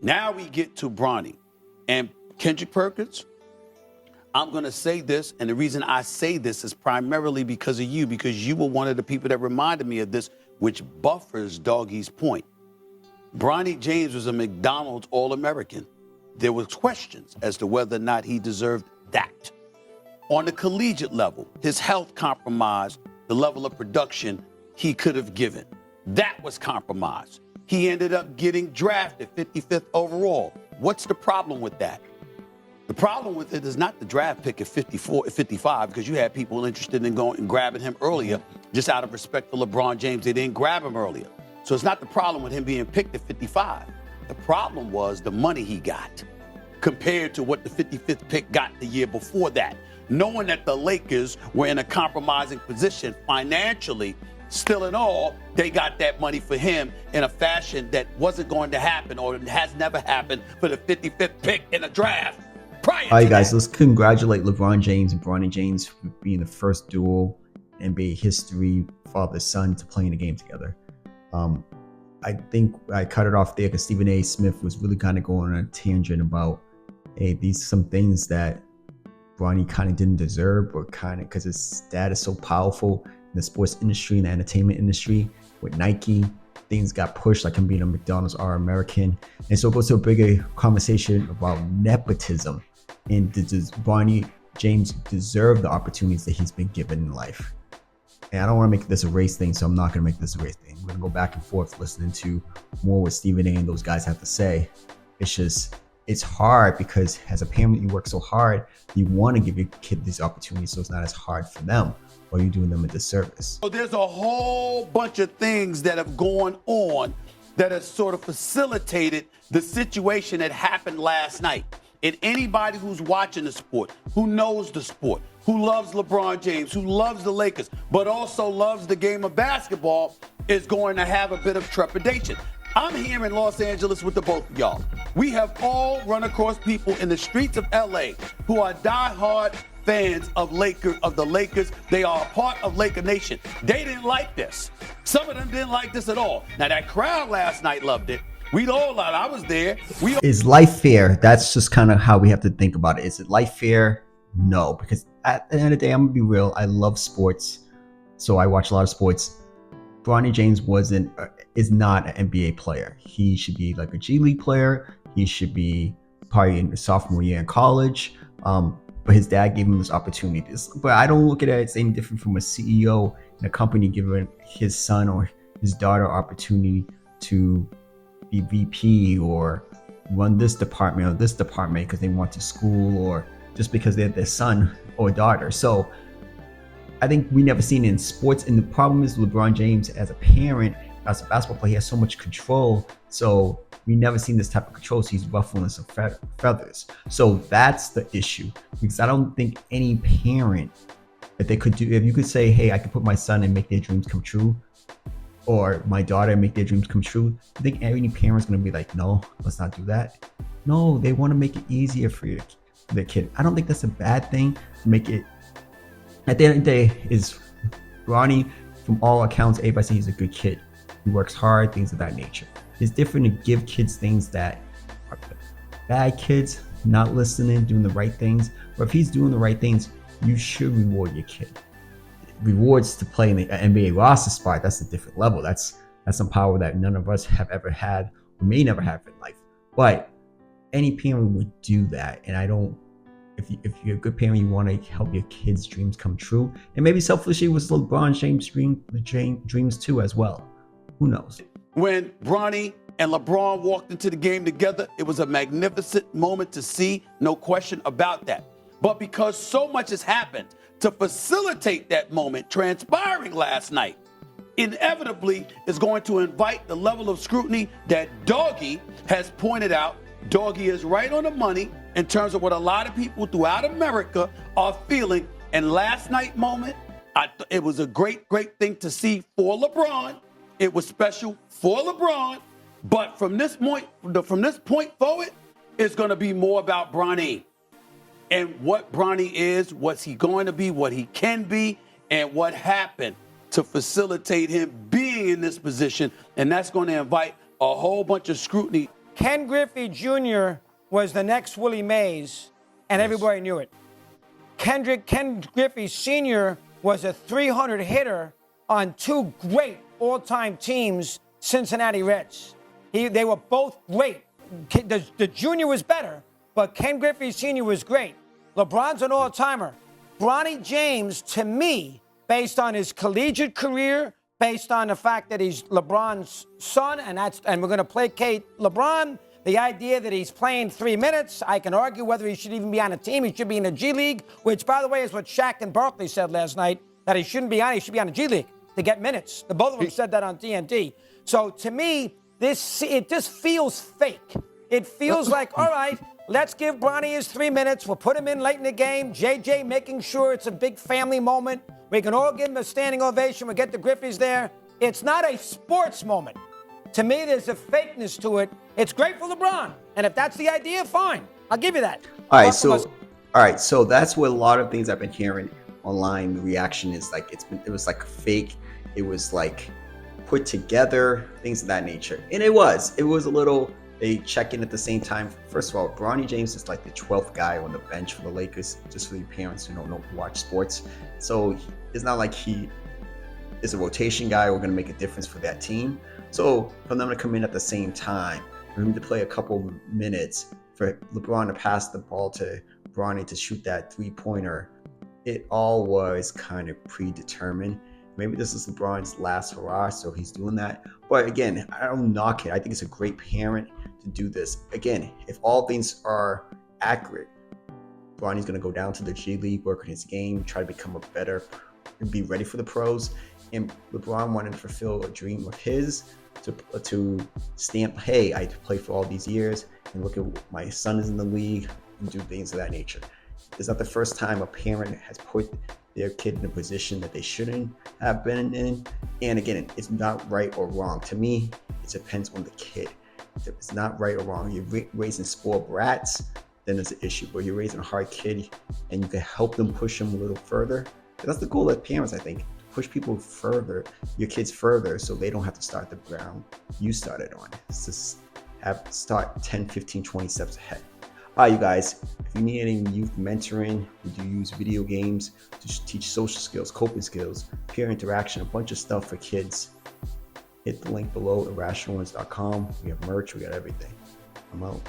Now we get to Bronny and Kendrick Perkins. I'm going to say this, and the reason I say this is primarily because of you, because you were one of the people that reminded me of this, which buffers Doggy's point. Bronny James was a McDonald's All-American. There was questions as to whether or not he deserved that. On the collegiate level, his health compromised the level of production he could have given. That was compromised. He ended up getting drafted 55th overall. What's the problem with that? The problem with it is not the draft pick at 54, 55, because you had people interested in going and grabbing him earlier, just out of respect for LeBron James. They didn't grab him earlier. So it's not the problem with him being picked at 55. The problem was the money he got compared to what the 55th pick got the year before that. Knowing that the Lakers were in a compromising position financially, still in all, they got that money for him in a fashion that wasn't going to happen or has never happened for the 55th pick in a draft. All right, guys, let's congratulate LeBron James and Bronny James for being the first duo in NBA history, father-son, to play in a game together. I think I cut it off there because Stephen A. Smith was really kind of going on a tangent about, hey, these some things that Bronny kind of didn't deserve, or kind of because his dad is so powerful in the sports industry and the entertainment industry with Nike. Things got pushed, like him being a McDonald's All-American. And so it goes to a bigger conversation about nepotism. And does Bronny James deserve the opportunities that he's been given in life? And I don't want to make this a race thing, so I'm not going to make this a race thing. We're going to go back and forth listening to more what Stephen A. and those guys have to say. It's just, it's hard because as a parent, you work so hard, you want to give your kid these opportunities so it's not as hard for them, or you're doing them a disservice. So there's a whole bunch of things that have gone on that has sort of facilitated the situation that happened last night. And anybody who's watching the sport, who knows the sport, who loves LeBron James, who loves the Lakers, but also loves the game of basketball, is going to have a bit of trepidation. I'm here in Los Angeles with the both of y'all. We have all run across people in the streets of LA who are diehard fans of the Lakers. They are a part of Laker Nation. They didn't like this. Some of them didn't like this at all. Now that crowd last night loved it. We all loved it. I was there. Is life fair? That's just kind of how we have to think about it. Is it life fair? No, because at the end of the day, I'm gonna be real. I love sports, so I watch a lot of sports. Bronny James is not an NBA player. He should be like a G League player. He should be probably in his sophomore year in college. But his dad gave him this opportunity. But I don't look at it as any different from a CEO in a company giving his son or his daughter opportunity to be VP or run this department or this department because they want to school, or just because they're their son or daughter. So I think we never seen it in sports. And the problem is LeBron James, as a parent, as a basketball player, he has so much control. So we never seen this type of control. So he's ruffling some feathers. So that's the issue, because I don't think any parent that they could do, if you could say, hey, I could put my son and make their dreams come true, or my daughter and make their dreams come true, I think any parent's going to be like, no, let's not do that. No, they want to make it easier for their kid. I don't think that's a bad thing to make it. At the end of the day, is Bronny, from all accounts, everybody says he's a good kid. He works hard, things of that nature. It's different to give kids things that are bad kids, not listening, doing the right things. But if he's doing the right things, you should reward your kid. Rewards to play in the NBA roster spot, that's a different level. That's some power that none of us have ever had or may never have in life. But any parent would do that. And I don't, if you're a good parent, you want to help your kids' dreams come true. And maybe selfishly it was LeBron James' dreams too as well. Who knows? When Bronny and LeBron walked into the game together, it was a magnificent moment to see, no question about that. But because so much has happened to facilitate that moment transpiring last night, inevitably is going to invite the level of scrutiny that Doggy has pointed out. Doggy is right on the money in terms of what a lot of people throughout America are feeling. And last night moment, it was a great thing to see for LeBron. It was special for LeBron. But from this point forward, it's going to be more about Bronny and what Bronny is, what's he going to be, what he can be, and what happened to facilitate him being in this position. And that's going to invite a whole bunch of scrutiny Ken Griffey Jr. was the next Willie Mays, and everybody knew it. Ken Griffey Sr. was a 300 hitter on two great all-time teams, Cincinnati Reds. They were both great. The junior was better, but Ken Griffey Sr. was great. LeBron's an all-timer. Bronny James, to me, based on his collegiate career, based on the fact that he's LeBron's son, and we're going to placate LeBron, the idea that he's playing 3 minutes, I can argue whether he should even be on a team. He should be in the G League, which, by the way, is what Shaq and Barkley said last night, that he shouldn't be on. He should be on the G League to get minutes. The both of them said that on TNT. So to me, it just feels fake. It feels like, all right, let's give Bronny his 3 minutes. We'll put him in late in the game. JJ making sure it's a big family moment. We can all give him a standing ovation. We'll get the Griffies there. It's not a sports moment. To me, there's a fakeness to it. It's great for LeBron. And if that's the idea, fine. I'll give you that. All right, so that's what a lot of things I've been hearing online. The reaction is like it was like fake. It was like put together, things of that nature. And it was a little, they check in at the same time. First of all, Bronny James is like the 12th guy on the bench for the Lakers, just for the parents who don't know watch sports. So it's not like he is a rotation guy or going to make a difference for that team. So for them to come in at the same time, for him to play a couple minutes, for LeBron to pass the ball to Bronny to shoot that three-pointer, it all was kind of predetermined. Maybe this is LeBron's last hurrah, so he's doing that. But again, I don't knock it. I think it's a great parent to do this. Again, if all things are accurate, Bronny's going to go down to the G League, work on his game, try to become a better and be ready for the pros. And LeBron wanted to fulfill a dream of his to stamp, hey, I played for all these years, and look at my son is in the league, and do things of that nature. It's not the first time a parent has put their kid in a position that they shouldn't have been in. And again, it's not right or wrong. To me, it depends on the kid. If it's not right or wrong, you're raising spoiled brats, then there's an issue. But you're raising a hard kid and you can help them push them a little further. That's the goal of parents, I think. Push people further, your kids further, so they don't have to start the ground you started on. It's just start 10, 15, 20 steps ahead. All right, you guys, if you need any youth mentoring, we do use video games to teach social skills, coping skills, peer interaction, a bunch of stuff for kids. Hit the link below, irrationalones.com. We have merch, we got everything. I'm out.